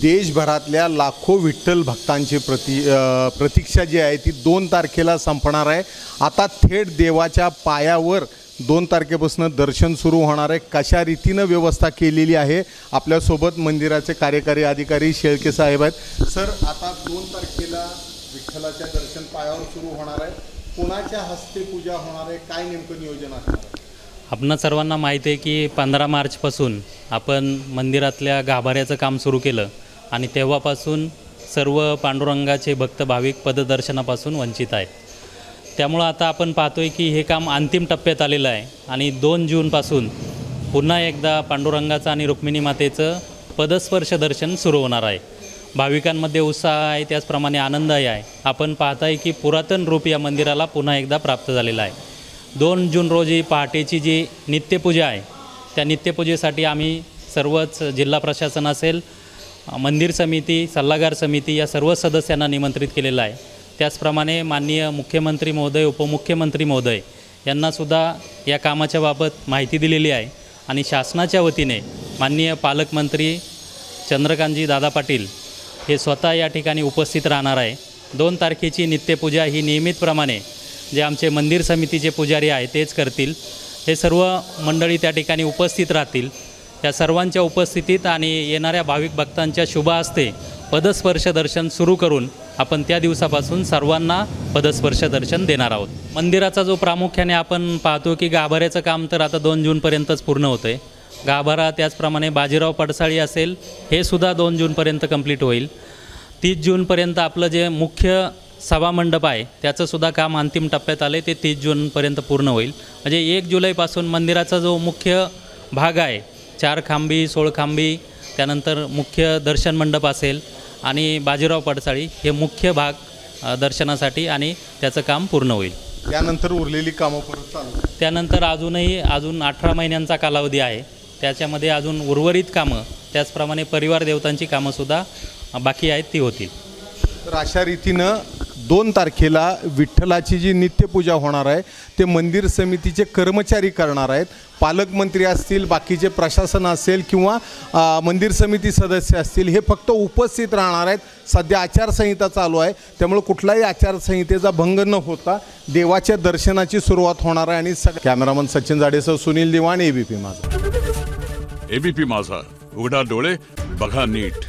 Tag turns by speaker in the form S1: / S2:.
S1: देशभरातल्या लाखो विठ्ठल भक्तांची प्रतीक्षा जी आहे ती 2 तारखेला संपणार आहे। आता थेट देवाच्या पायावर 2 तारखेपासून दर्शन सुरू होणार आहे। कशा रीतीने व्यवस्था केलेली आहे आपल्यासोबत मंदिराचे कार्यकारी अधिकारी शेळके साहेब आहेत। सर, आता 2 तारखेला विठ्ठलाचे दर्शन पायावर सुरू होणार आहे। कोणाच्या हस्ते पूजा होणार आहे, काय नेमकं नियोजन असणार आहे?
S2: आपणा सर्वांना माहिती आहे की 15 मार्चपासून आपण मंदिरातल्या गाभाऱ्याचं काम सुरू केलं आणि तेव्हापासून सर्व पांडुरंगाचे भक्त भाविक पददर्शनापासून वंचित आहेत। त्यामुळे आता आपण पाहतोय की हे काम अंतिम टप्प्यात आलेलं आहे आणि 2 जूनपासून पुन्हा एकदा पांडुरंगाचं आणि रुक्मिणी मातेचं पदस्पर्श दर्शन सुरू होणार आहे। भाविकांमध्ये उत्साह आहे, त्याचप्रमाणे आनंदही आहे। आपण पाहताय की पुरातन रूप या मंदिराला पुन्हा एकदा प्राप्त झालेलं आहे। 2 जून रोजी पहाटेची जी नित्यपूजा आहे त्या नित्यपूजेसाठी आम्ही सर्वच जिल्हा प्रशासन असेल, मंदिर समिती, सल्लागार समिती या सर्व सदस्यांना निमंत्रित केलेलं आहे। त्याचप्रमाणे माननीय मुख्यमंत्री महोदय, उपमुख्यमंत्री महोदय यांनासुद्धा या कामाच्या बाबत माहिती दिलेली आहे आणि शासनाच्या वतीने माननीय पालकमंत्री चंद्रकांतजी दादा पाटील हे स्वतः या ठिकाणी उपस्थित राहणार आहे। 2 तारखेची नित्यपूजा ही नियमितप्रमाणे जे आमचे मंदिर समितीचे पुजारी आहे तेच करतील। हे सर्व मंडळी त्या ठिकाणी उपस्थित राहतील। या सर्वांच्या उपस्थितीत आणि येणाऱ्या भाविक भक्तांच्या शुभ हस्ते पदस्पर्श दर्शन सुरू करून आपण त्या दिवसापासून सर्वांना पदस्पर्श दर्शन देणार आहोत। मंदिराचा जो प्रामुख्याने आपण पाहतो की गाभाऱ्याचं काम तर आता 2 जूनपर्यंतच पूर्ण होतं आहे। गाभारा त्याचप्रमाणे बाजीराव पडसाळी असेल हे सुद्धा 2 जूनपर्यंत कंप्लीट होईल। 30 जूनपर्यंत आपलं जे मुख्य सभामंडप आहे त्याचंसुद्धा काम अंतिम टप्प्यात आले, ते 30 जूनपर्यंत पूर्ण होईल। म्हणजे 1 जुलैपासून मंदिराचा जो मुख्य भाग आहे 4 खांबी, 16 खांबी, त्यानंतर मुख्य दर्शन मंडप असेल आणि बाजीराव पडसाळी हे मुख्य भाग दर्शनासाठी आणि त्याचं काम पूर्ण होईल।
S1: त्यानंतर उरलेली कामं परत चालू,
S2: त्यानंतर अजून 18 महिन्यांचा कालावधी आहे। त्याच्यामध्ये अजून उर्वरित कामं, त्याचप्रमाणे परिवार देवतांची कामंसुद्धा बाकी आहेत ती होतील।
S1: तर अशा रीतीनं 2 तारखेला विठ्ठलाची जी नित्यपूजा होणार आहे ते मंदिर समितीचे कर्मचारी करणार आहेत। पालकमंत्री असतील, बाकीचे प्रशासन असेल किंवा मंदिर समिती सदस्य असतील, हे फक्त उपस्थित राहणार आहेत। सध्या आचारसंहिता चालू आहे, त्यामुळे कुठलाही आचारसंहितेचा भंग न होता देवाच्या दर्शनाची सुरुवात होणार आहे। आणि कॅमेरामन सचिन जाडेसह सुनील दिवाण, एबीपी माझा।
S3: एबीपी माझा, उघडा डोळे बघा नीट।